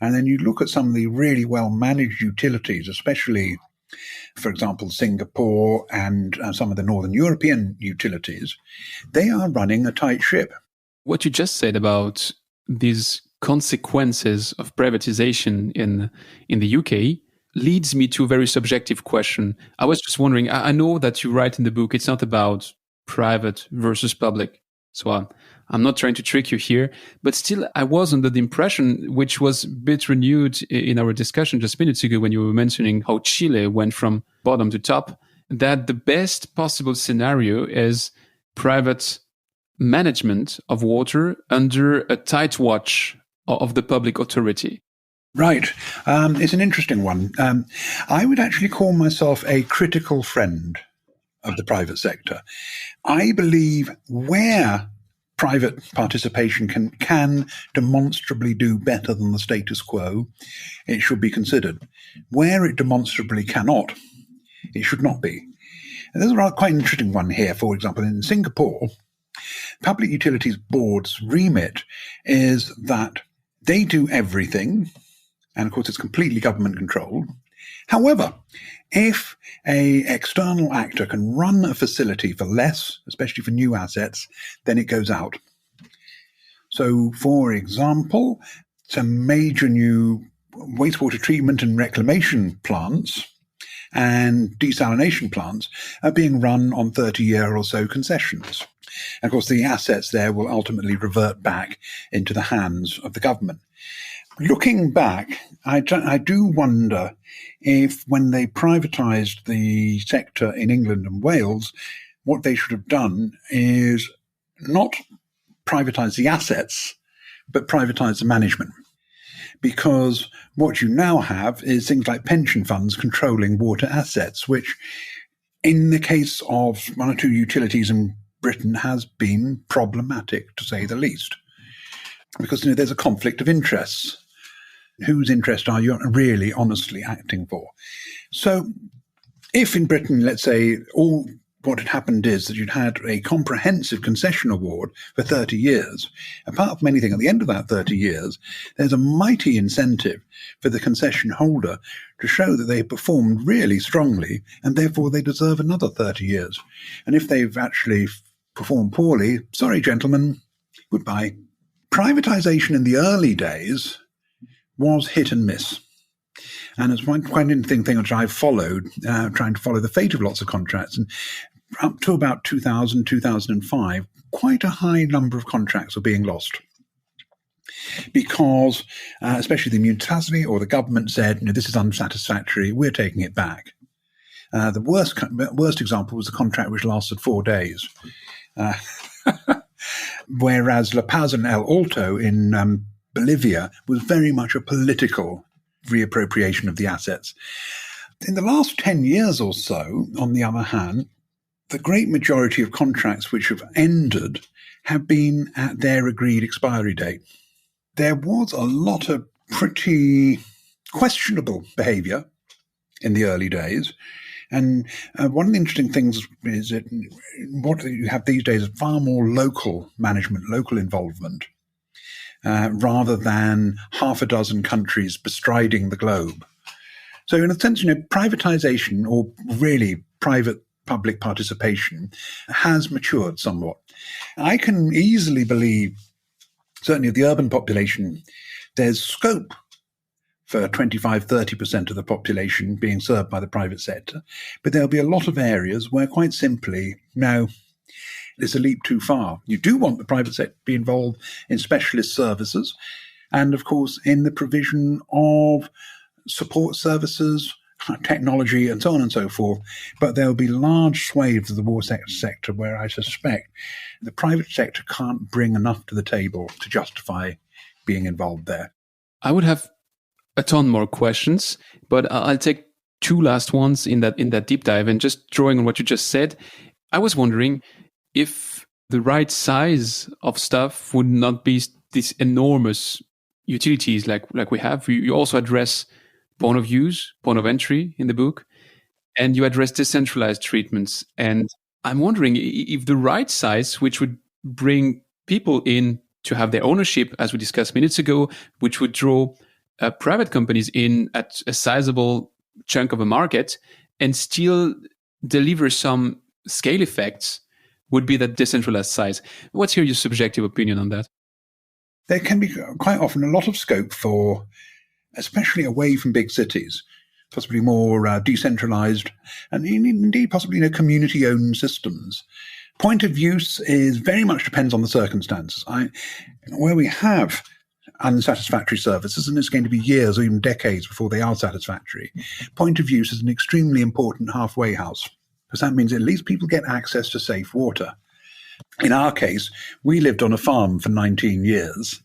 And then you look at some of the really well-managed utilities, especially, for example, Singapore and some of the Northern European utilities. They are running a tight ship. What you just said about these consequences of privatization in the UK leads me to a very subjective question. I was just wondering, I know that you write in the book, it's not about private versus public. So I'm not trying to trick you here, but still I was under the impression, which was a bit renewed in our discussion just minutes ago when you were mentioning how Chile went from bottom to top, that the best possible scenario is private management of water under a tight watch of the public authority. Right. It's an interesting one. I would actually call myself a critical friend of the private sector. I believe where private participation can demonstrably do better than the status quo, it should be considered. Where it demonstrably cannot, it should not be. And there's a quite interesting one here. For example, in Singapore, Public Utilities Board's remit is that they do everything, and of course it's completely government controlled. However, if an external actor can run a facility for less, especially for new assets, then it goes out. So, for example, some major new wastewater treatment and reclamation plants and desalination plants are being run on 30-year or so concessions. And of course, the assets there will ultimately revert back into the hands of the government. Looking back, I do wonder if when they privatised the sector in England and Wales, what they should have done is not privatise the assets, but privatise the management. Because what you now have is things like pension funds controlling water assets, which in the case of one or two utilities in Britain has been problematic, to say the least. Because there's a conflict of interests. Whose interest are you really honestly acting for? So if in Britain, let's say, all what had happened is that you'd had a comprehensive concession award for 30 years, apart from anything at the end of that 30 years, there's a mighty incentive for the concession holder to show that they performed really strongly and therefore they deserve another 30 years. And if they've actually performed poorly, sorry, gentlemen, goodbye. Privatization in the early days was hit and miss. And it's quite an interesting thing which I've followed, trying to follow the fate of lots of contracts. And up to about 2000, 2005, quite a high number of contracts were being lost. Because, especially the municipality or the government said, this is unsatisfactory, we're taking it back. The worst example was the contract which lasted 4 days. whereas La Paz and El Alto in Bolivia was very much a political reappropriation of the assets. In the last 10 years or so, on the other hand, the great majority of contracts which have ended have been at their agreed expiry date. There was a lot of pretty questionable behavior in the early days. And one of the interesting things is that what you have these days is far more local management, local involvement, rather than half a dozen countries bestriding the globe. So in a sense, privatization, or really private-public participation, has matured somewhat. I can easily believe, certainly of the urban population, there's scope for 25-30% of the population being served by the private sector. But there'll be a lot of areas where quite simply, no, it's a leap too far. You do want the private sector to be involved in specialist services and, of course, in the provision of support services, technology, and so on and so forth. But there'll be large swathes of the water sector where I suspect the private sector can't bring enough to the table to justify being involved there. I would have a ton more questions, but I'll take two last ones in that deep dive. And just drawing on what you just said, I was wondering if the right size of stuff would not be these enormous utilities like we have. You also address point of use, point of entry in the book, and you address decentralized treatments. And I'm wondering if the right size, which would bring people in to have their ownership, as we discussed minutes ago, which would draw private companies in at a sizable chunk of a market and still deliver some scale effects, would be that decentralized size. What's your subjective opinion on that? There can be quite often a lot of scope for, especially away from big cities, possibly more decentralized and indeed possibly community-owned systems. Point of use is very much depends on the circumstances. Where we have unsatisfactory services, and it's going to be years or even decades before they are satisfactory, point of use is an extremely important halfway house, because that means at least people get access to safe water. In our case, we lived on a farm for 19 years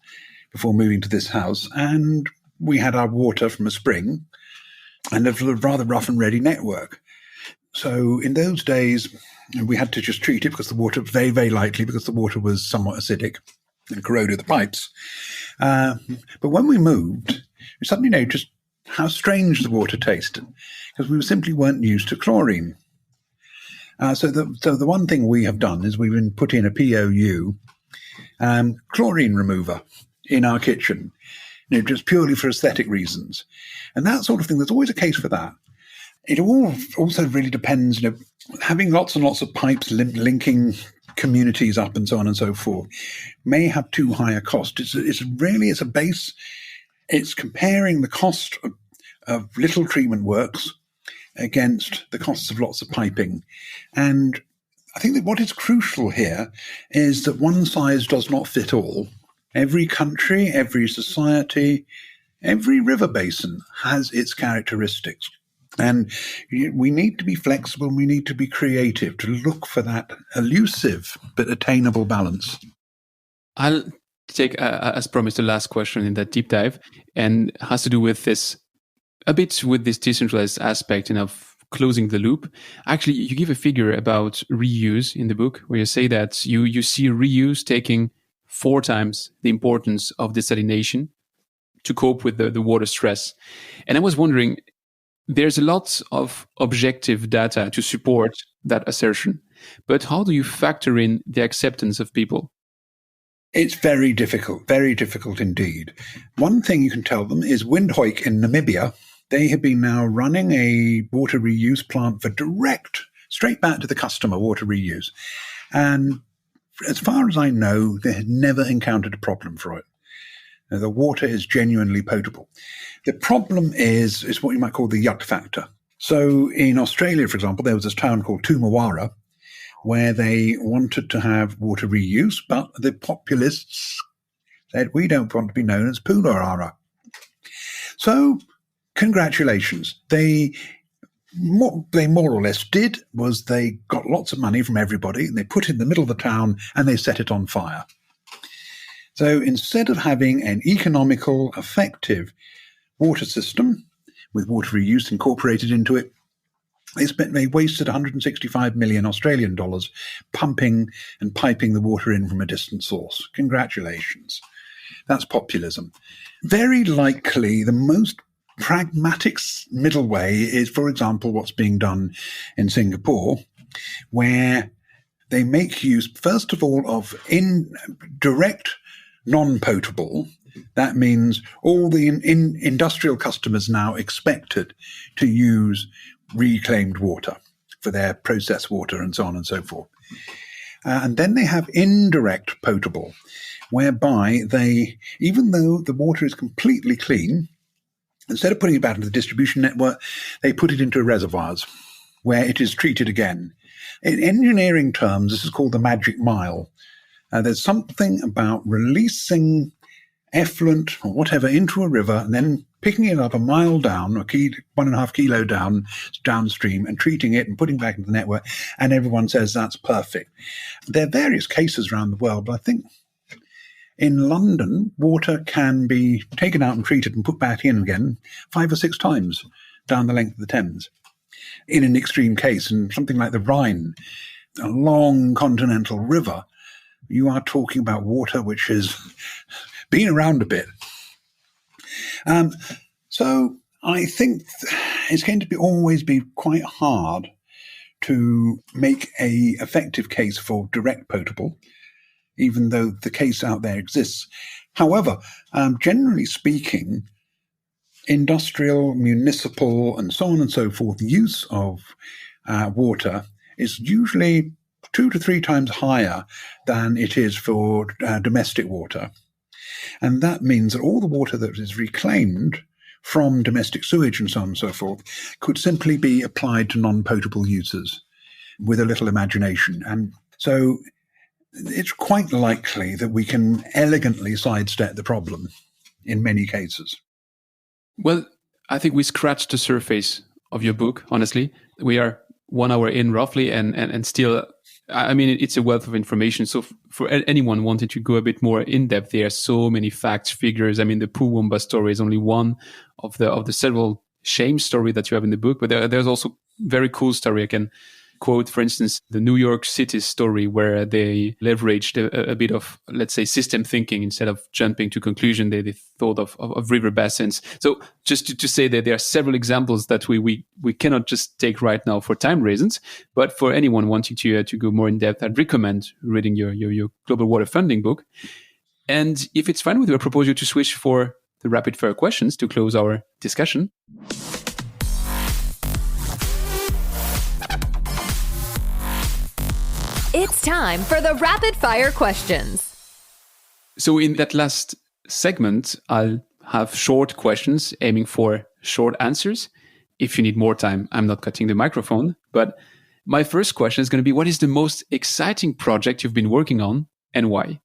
before moving to this house, and we had our water from a spring and a rather rough and ready network. So in those days, we had to just treat it because the water, very, very likely because the water was somewhat acidic and corroded the pipes. But when we moved, we suddenly noticed how strange the water tasted, because we simply weren't used to chlorine. So the one thing we have done is we've been put in a POU chlorine remover in our kitchen, just purely for aesthetic reasons. And that sort of thing, there's always a case for that. It all also really depends, having lots and lots of pipes linking communities up and so on and so forth may have too high a cost. It's a base. It's comparing the cost of little treatment works against the costs of lots of piping. And I think that what is crucial here is that one size does not fit all. Every country, every society, every river basin has its characteristics. And we need to be flexible, we need to be creative to look for that elusive but attainable balance. I'll take, as promised, the last question in that deep dive, and has to do with this, a bit with this decentralized aspect and of closing the loop. Actually, you give a figure about reuse in the book, where you say that you see reuse taking 4 times the importance of desalination to cope with the water stress. And I was wondering, there's a lot of objective data to support that assertion, but how do you factor in the acceptance of people? It's very difficult indeed. One thing you can tell them is Windhoek in Namibia, they have been now running a water reuse plant for straight back to the customer water reuse. And as far as I know, they had never encountered a problem for it. The water is genuinely potable. The problem is what you might call the yuck factor. So in Australia, for example, there was this town called Tumawara where they wanted to have water reuse, but the populists said, we don't want to be known as Poolarara. So congratulations. They more or less did was they got lots of money from everybody and they put it in the middle of the town and they set it on fire. So instead of having an economical, effective water system with water reuse incorporated into it, they wasted 165 million Australian dollars pumping and piping the water in from a distant source. Congratulations. That's populism. Very likely the most pragmatic middle way is, for example, what's being done in Singapore, where they make use, first of all, of indirect non-potable. That means all the industrial customers now expected to use reclaimed water for their processed water and so on and so forth. And then they have indirect potable, whereby they, even though the water is completely clean, instead of putting it back into the distribution network, they put it into reservoirs where it is treated again. In engineering terms, this is called the magic mile. There's something about releasing effluent or whatever into a river and then picking it up a mile down, 1.5 kilo downstream, and treating it and putting it back into the network, and everyone says that's perfect. There are various cases around the world, but I think in London, water can be taken out and treated and put back in again 5 or 6 times down the length of the Thames. In an extreme case, and something like the Rhine, a long continental river, you are talking about water which has been around a bit. So I think it's going to always be quite hard to make an effective case for direct potable, even though the case out there exists. However, generally speaking, industrial, municipal, and so on and so forth use of water is usually 2 to 3 times higher than it is for domestic water. And that means that all the water that is reclaimed from domestic sewage and so on and so forth could simply be applied to non-potable uses with a little imagination. And so it's quite likely that we can elegantly sidestep the problem in many cases. Well, I think we scratched the surface of your book, honestly. We are 1 hour in roughly, and still, I mean, it's a wealth of information. So for anyone wanting to go a bit more in depth, there are so many facts, figures. I mean, the Puwamba story is only one of the several shame story that you have in the book, but there's also very cool story. I can quote, for instance, the New York City story where they leveraged a bit of, let's say, system thinking. Instead of jumping to conclusion, they thought of river basins. So just to say that there are several examples that we cannot just take right now for time reasons, but for anyone wanting to go more in depth, I'd recommend reading your global water funding book. And if it's fine with you, I propose you to switch for the rapid fire questions to close our discussion. It's time for the rapid fire questions. So in that last segment, I'll have short questions aiming for short answers. If you need more time, I'm not cutting the microphone. But my first question is going to be, what is the most exciting project you've been working on and why?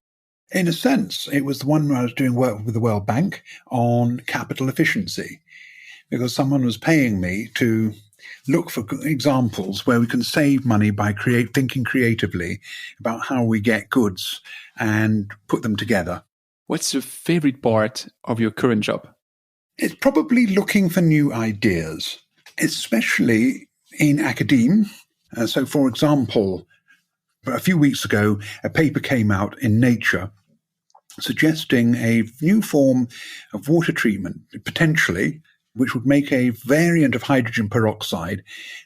In a sense, it was the one where I was doing work with the World Bank on capital efficiency, because someone was paying me to look for examples where we can save money by thinking creatively about how we get goods and put them together. What's your favorite part of your current job? It's probably looking for new ideas, especially in academia. So, for example, a few weeks ago, a paper came out in Nature suggesting a new form of water treatment, potentially, which would make a variant of hydrogen peroxide,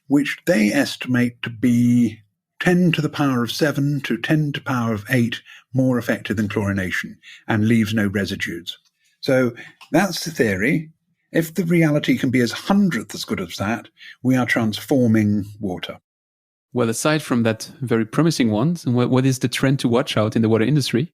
which they estimate to be 10 to the power of 7 to 10 to the power of 8 more effective than chlorination and leaves no residues. So that's the theory. If the reality can be as 100th as good as that, we are transforming water. Well, aside from that very promising one, what is the trend to watch out in the water industry?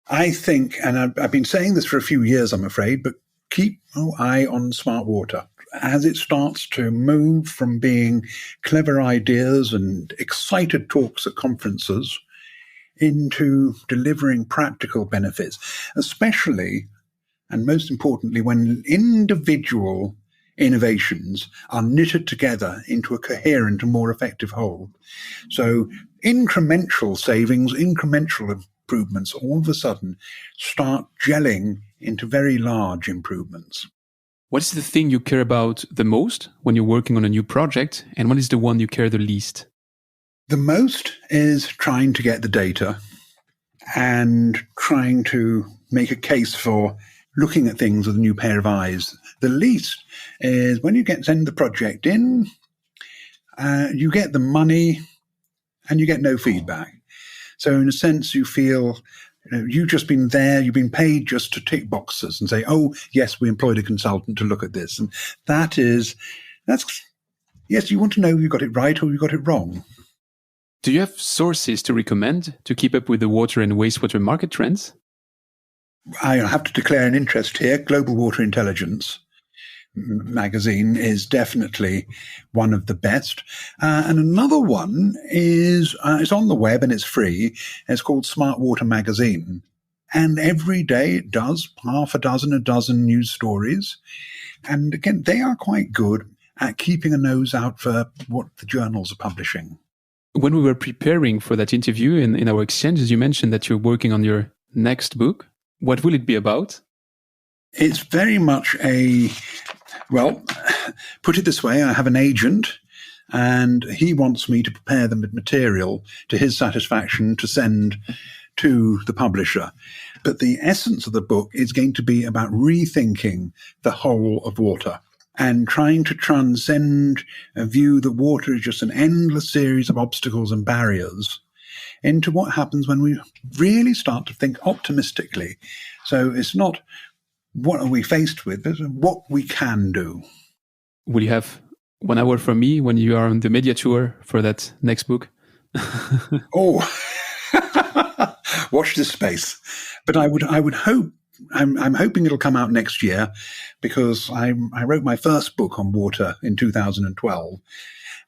I think, and I've been saying this for a few years, I'm afraid, but keep an eye on smart water. As it starts to move from being clever ideas and excited talks at conferences into delivering practical benefits, especially and most importantly, when individual innovations are knitted together into a coherent and more effective whole. So incremental savings, incremental improvements all of a sudden start gelling into very large improvements. What is the thing you care about the most when you're working on a new project, and what is the one you care the least? The most is trying to get the data and trying to make a case for looking at things with a new pair of eyes. The least is when you send the project in, you get the money and you get no feedback. So in a sense, you feel you've just been there, you've been paid just to tick boxes and say, oh, yes, we employed a consultant to look at this. And that's, yes, you want to know if you got it right or you got it wrong. Do you have sources to recommend to keep up with the water and wastewater market trends? I have to declare an interest here. Global Water Intelligence magazine is definitely one of the best. And another one is, it's on the web and it's free. It's called Smart Water Magazine. And every day it does a dozen news stories. And again, they are quite good at keeping a nose out for what the journals are publishing. When we were preparing for that interview in our exchanges, you mentioned that you're working on your next book. What will it be about? It's very much put it this way, I have an agent and he wants me to prepare the material to his satisfaction to send to the publisher. But the essence of the book is going to be about rethinking the whole of water and trying to transcend a view that water is just an endless series of obstacles and barriers into what happens when we really start to think optimistically. So it's not what are we faced with, it's what we can do. Will you have 1 hour for me when you are on the media tour for that next book? Oh, watch this space. But I would hope, I'm hoping it'll come out next year because I wrote my first book on water in 2012.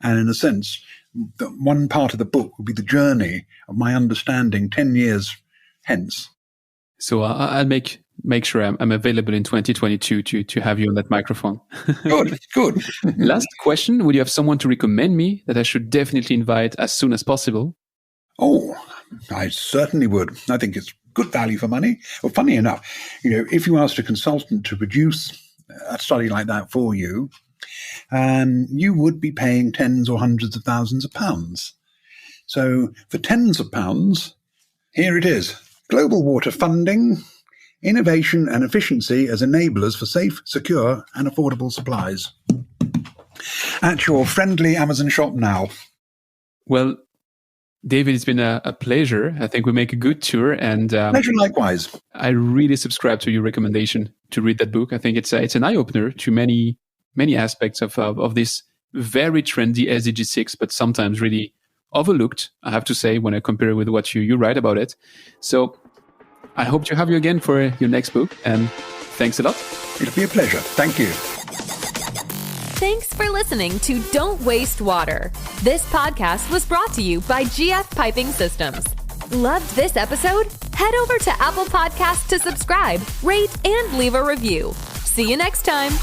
And in a sense, one part of the book will be the journey of my understanding 10 years hence. So I'll make sure I'm available in 2022 to have you on that microphone. Good. Last question. Would you have someone to recommend me that I should definitely invite as soon as possible? Oh, I certainly would. I think it's good value for money. Well, funny enough, if you asked a consultant to produce a study like that for you, you would be paying tens or hundreds of thousands of pounds. So for tens of pounds, here it is. Global water funding, innovation and efficiency as enablers for safe, secure and affordable supplies. At your friendly Amazon shop now. Well, David, it's been a pleasure. I think we make a good tour. And pleasure likewise. I really subscribe to your recommendation to read that book. I think it's an eye-opener to many aspects of this very trendy SDG 6, but sometimes really overlooked, I have to say, when I compare it with what you write about it. So I hope to have you again for your next book, and thanks a lot. It'll be a pleasure. Thank you. Thanks for listening to Don't Waste Water. This podcast was brought to you by GF Piping Systems. Loved this episode? Head over to Apple Podcasts to subscribe, rate, and leave a review. See you next time.